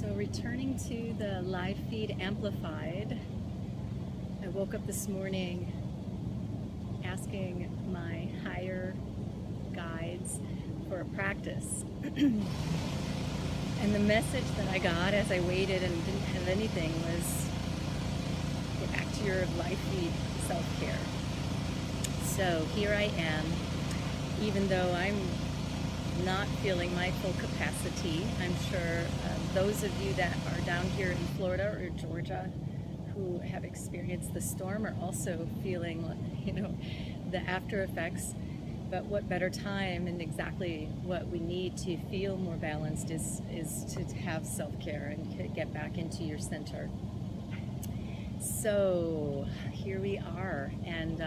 So returning to the live feed amplified, I woke up this morning asking my higher guides for a practice. And the message that I got as I waited and didn't have anything was, get back to your live feed self-care. So here I am, even though I'm not feeling my full capacity. I'm sure those of you that are down here in Florida or Georgia who have experienced the storm are also feeling, you know, the after effects. But what better time, and exactly what we need to feel more balanced is to have self-care and to get back into your center. So here we are, and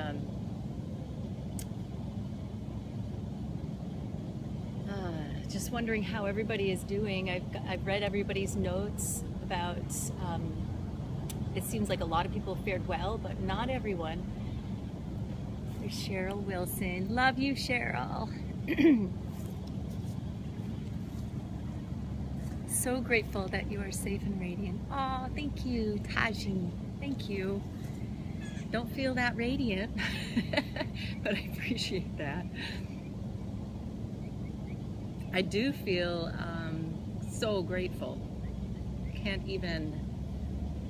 just wondering how everybody is doing. I've read everybody's notes about, it seems like a lot of people fared well, but not everyone. There's Cheryl Wilson. Love you, Cheryl. So grateful that you are safe and radiant. Oh, thank you, Taji. Thank you. Don't feel that radiant, but I appreciate that. I do feel so grateful. Can't even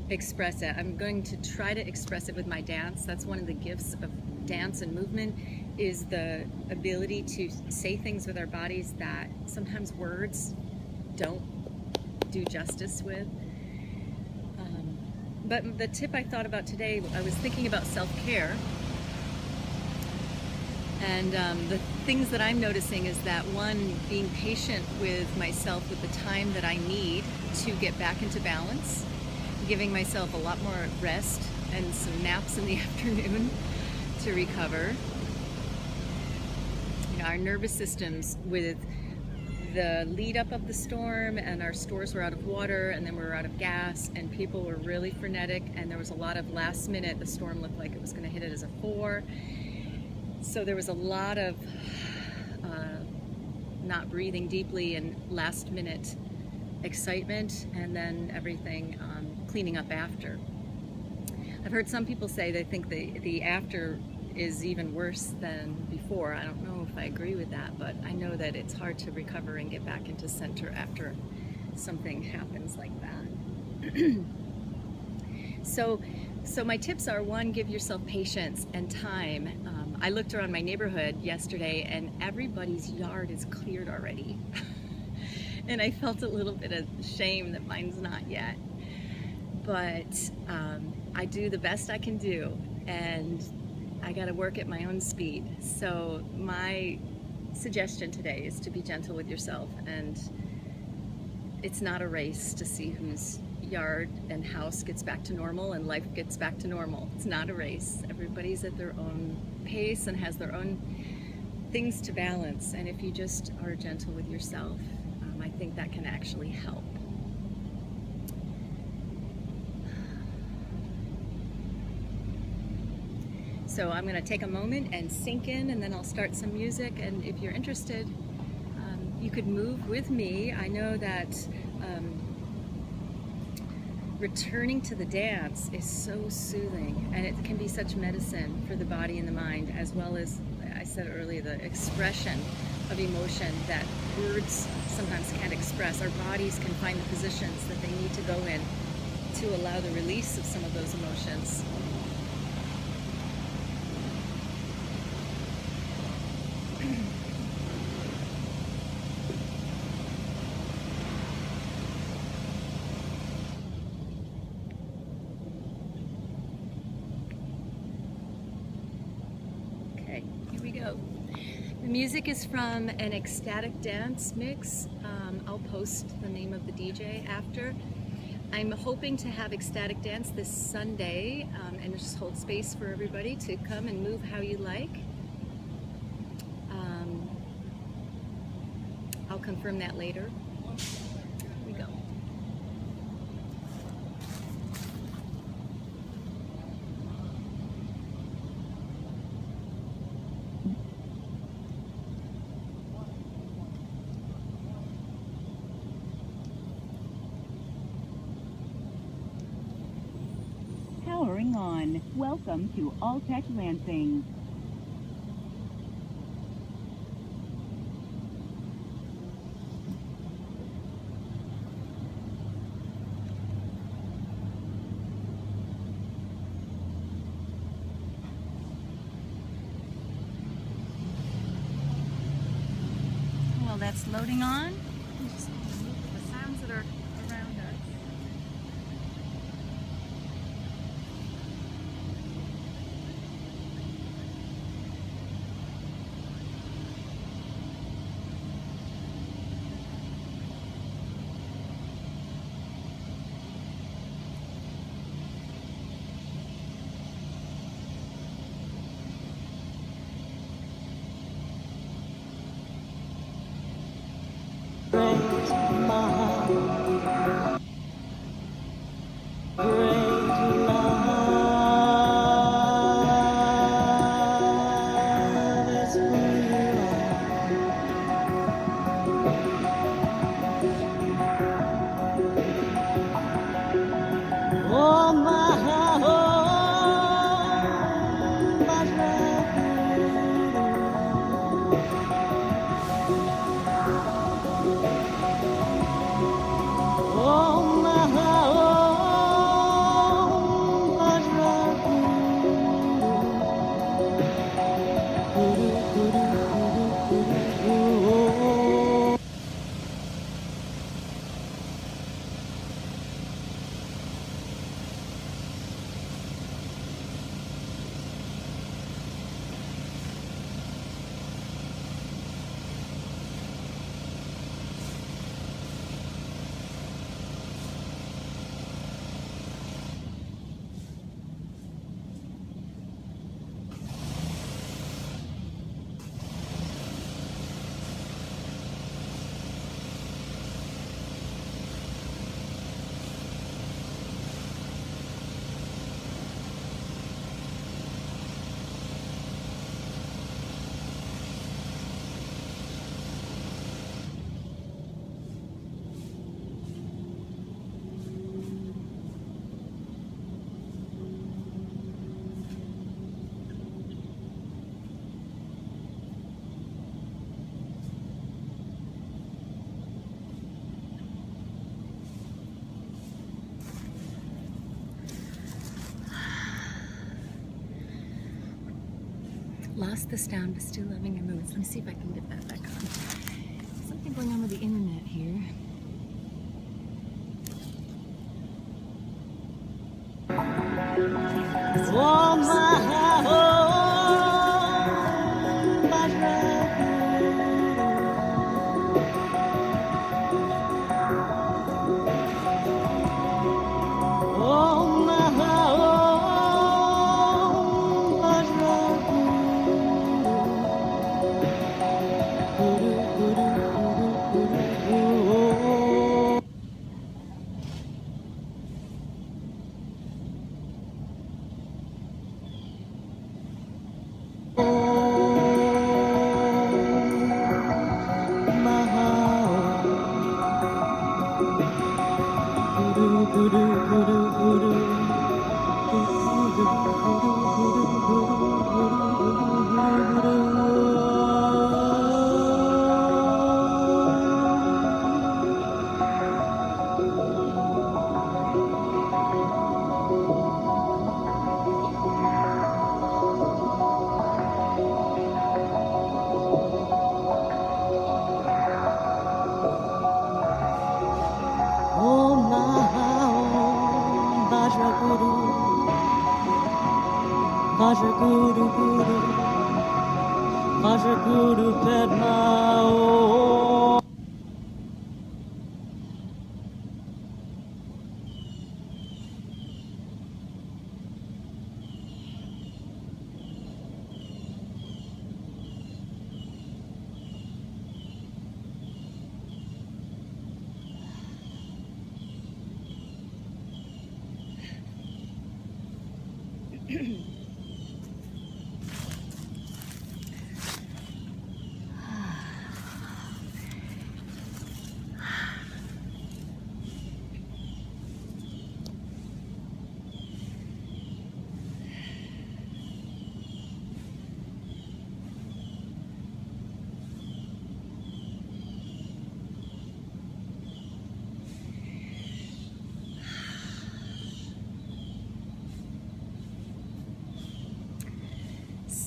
express it. I'm going to try to express it with my dance. That's one of the gifts of dance and movement, is the ability to say things with our bodies that sometimes words don't do justice with. But the tip I thought about today, I was thinking about self-care. And the things that I'm noticing is that, one, being patient with myself with the time that I need to get back into balance, giving myself a lot more rest and some naps in the afternoon to recover. You know, our nervous systems, with the lead up of the storm, and our stores were out of water, and then we were out of gas, and people were really frenetic, and there was a lot of last minute, the storm looked like it was going to hit it as a 4. So there was a lot of not breathing deeply and last minute excitement, and then everything cleaning up after. I've heard some people say they think the after is even worse than before. I don't know if I agree with that, but I know that it's hard to recover and get back into center after something happens like that. So my tips are, one, give yourself patience and time. I looked around my neighborhood yesterday and everybody's yard is cleared already. And I felt a little bit of shame that mine's not yet. But I do the best I can do, and I gotta work at my own speed. So my suggestion today is to be gentle with yourself, and it's not a race to see whose yard and house gets back to normal and life gets back to normal. It's not a race. Everybody's at their own pace and has their own things to balance, and if you just are gentle with yourself, I think that can actually help. So I'm going to take a moment and sink in, and then I'll start some music, and if you're interested, you could move with me. I know that returning to the dance is so soothing, and it can be such medicine for the body and the mind, as well as, I said earlier, the expression of emotion that words sometimes can't express. Our bodies can find the positions that they need to go in to allow the release of some of those emotions. Okay, here we go. The music is from an ecstatic dance mix. I'll post the name of the DJ after. I'm hoping to have ecstatic dance this Sunday, and just hold space for everybody to come and move how you like. I'll confirm that later. Here we go. on. Welcome to Alltech Lansing. Well, that's loading on. Just look at the sounds that are around us. Breaks my heart. Breaks my heart. It's who you are. Oh my home, my oh my home, my Lost the sound, but still loving your moods. Let me see if I can get that back on. Something going on with the internet here. oh my home, my oh my Guru Guru, Bhaja Guru Padma.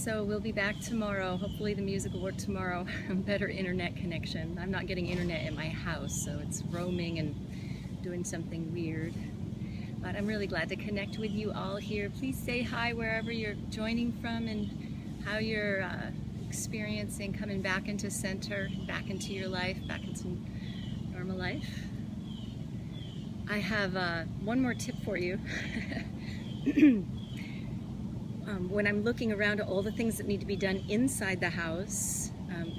So we'll be back tomorrow. Hopefully the music will work tomorrow. Better internet connection. I'm not getting internet in my house, so it's roaming and doing something weird. But I'm really glad to connect with you all here. Please say hi wherever you're joining from and how you're experiencing coming back into center, back into your life, back into normal life. I have one more tip for you. When I'm looking around at all the things that need to be done inside the house,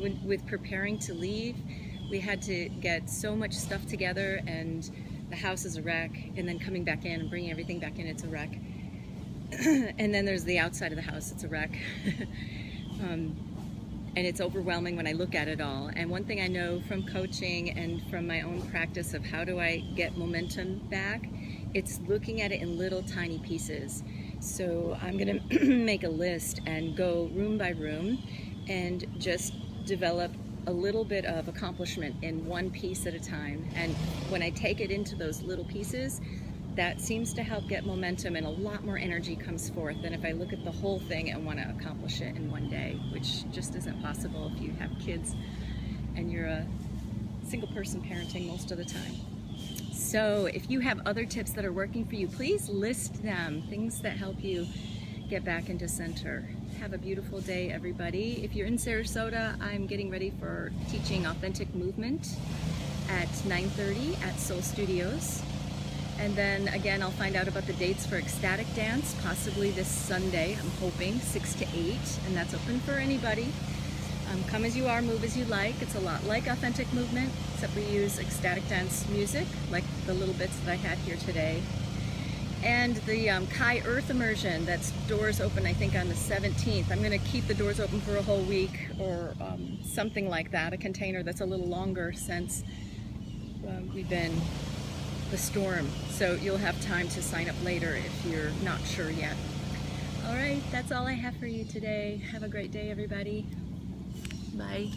with preparing to leave, we had to get so much stuff together and the house is a wreck, and then coming back in and bringing everything back in, it's a wreck. And then there's the outside of the house, it's a wreck. And it's overwhelming when I look at it all. And one thing I know from coaching and from my own practice of how do I get momentum back, it's looking at it in little tiny pieces. So I'm gonna make a list and go room by room and just develop a little bit of accomplishment in one piece at a time. And when I take it into those little pieces, that seems to help get momentum, and a lot more energy comes forth than if I look at the whole thing and want to accomplish it in one day, which just isn't possible if you have kids and you're a single person parenting most of the time. So if you have other tips that are working for you, please list them, things that help you get back into center. Have a beautiful day, everybody. If you're in Sarasota, I'm getting ready for teaching authentic movement at 9:30 at Soul Studios. And then again, I'll find out about the dates for ecstatic dance, possibly this Sunday, I'm hoping, 6 to 8, and that's open for anybody. Come as you are, move as you like. It's a lot like authentic movement, except we use ecstatic dance music, like the little bits that I had here today. And the Kai Earth immersion, that's doors open, I think, on the 17th. I'm gonna keep the doors open for a whole week, or something like that, a container that's a little longer since we've been the storm, so you'll have time to sign up later if you're not sure yet. All right, that's all I have for you today. Have a great day, everybody. Bye.